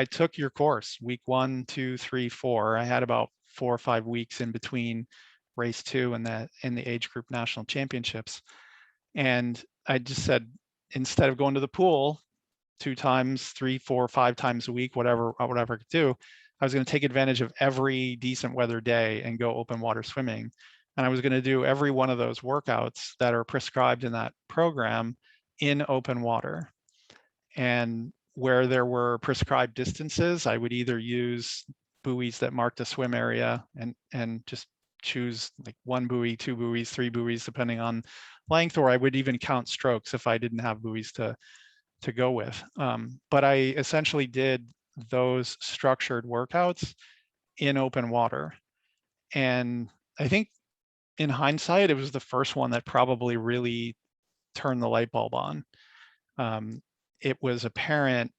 I took your course week 1, 2, 3, 4. I had about 4 or 5 weeks in between race 2 and the age group national championships. And I just said, instead of going to the pool 2 times, 3, 4, 5 times a week, whatever I could do, I was going to take advantage of every decent weather day and go open water swimming. And I was going to do every one of those workouts that are prescribed in that program in open water. And where there were prescribed distances, I would either use buoys that marked a swim area and just choose like 1 buoy, 2 buoys, 3 buoys, depending on length, or I would even count strokes if I didn't have buoys to go with. But I essentially did those structured workouts in open water. And I think in hindsight, it was the first one that probably really turned the light bulb on. It was apparent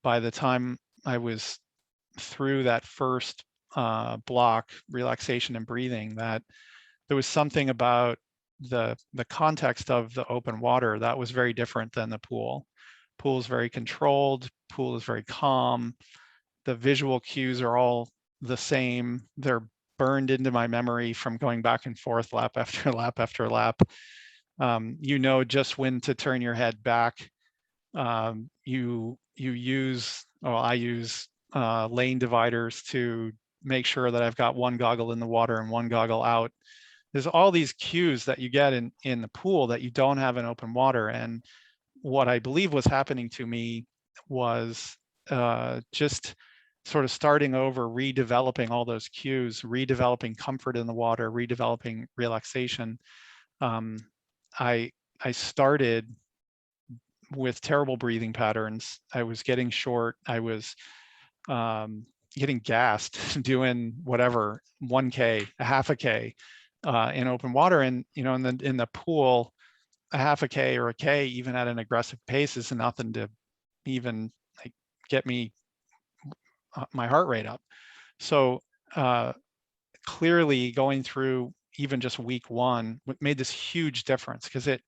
by the time I was through that first block, relaxation and breathing, that there was something about the context of the open water that was very different than the pool. Pool is very controlled, pool is very calm. The visual cues are all the same. They're burned into my memory from going back and forth lap after lap after lap. You know just when to turn your head back. You use, well, I use lane dividers to make sure that I've got one goggle in the water and one goggle out. There's all these cues that you get in the pool that you don't have in open water. And what I believe was happening to me was just sort of starting over, redeveloping all those cues, redeveloping comfort in the water, redeveloping relaxation. I started with terrible breathing patterns. I was getting short. I was getting gassed doing whatever, 1K, a half a K in open water. And, you know, in the pool, a half a K or a K, even at an aggressive pace, is nothing to even like get me my heart rate up. So clearly going through even just week 1 made this huge difference, because it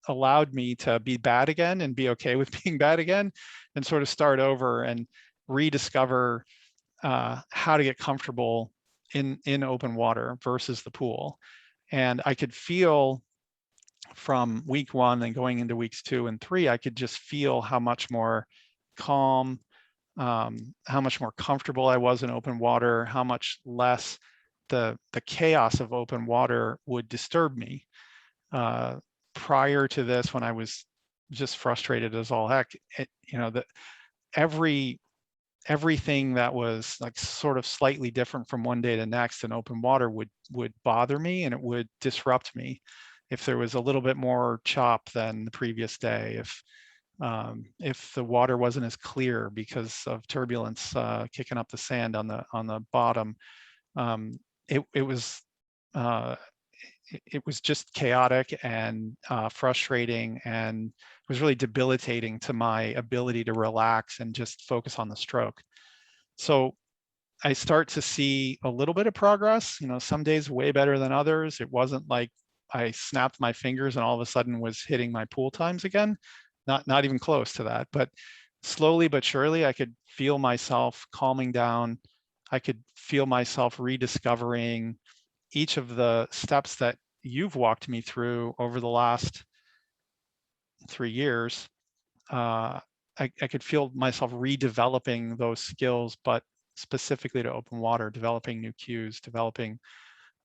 allowed me to be bad again and be okay with being bad again, and sort of start over and rediscover how to get comfortable in open water versus the pool. And I could feel from week 1 and going into weeks 2 and 3, I could just feel how much more calm, how much more comfortable I was in open water, how much less the chaos of open water would disturb me. Prior to this, when I was just frustrated as all heck, you know, everything that was like sort of slightly different from one day to next in open water would bother me, and it would disrupt me. If there was a little bit more chop than the previous day, if the water wasn't as clear because of turbulence kicking up the sand on the bottom, it was just chaotic and frustrating, and it was really debilitating to my ability to relax and just focus on the stroke. So I start to see a little bit of progress, you know, some days way better than others. It wasn't like I snapped my fingers and all of a sudden was hitting my pool times again, not even close to that. But slowly but surely, I could feel myself calming down. I could feel myself rediscovering each of the steps that you've walked me through over the last 3 years. I could feel myself redeveloping those skills, but specifically to open water, developing new cues, developing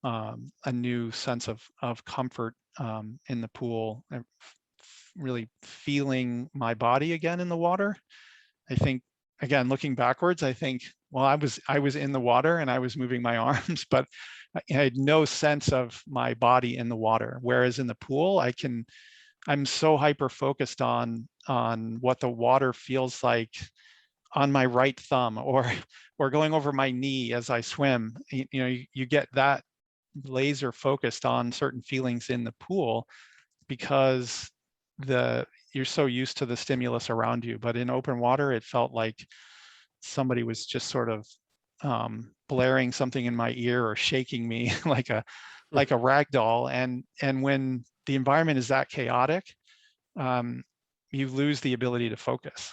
a new sense of comfort in the pool, and really feeling my body again in the water. I think, again, looking backwards, I think, well, I was in the water and I was moving my arms, but I had no sense of my body in the water. Whereas in the pool, I'm so hyper focused on what the water feels like on my right thumb, or going over my knee as I swim. You know, you get that laser focused on certain feelings in the pool because you're so used to the stimulus around you. But in open water, it felt like somebody was just sort of blaring something in my ear or shaking me like a rag doll. And when the environment is that chaotic, you lose the ability to focus.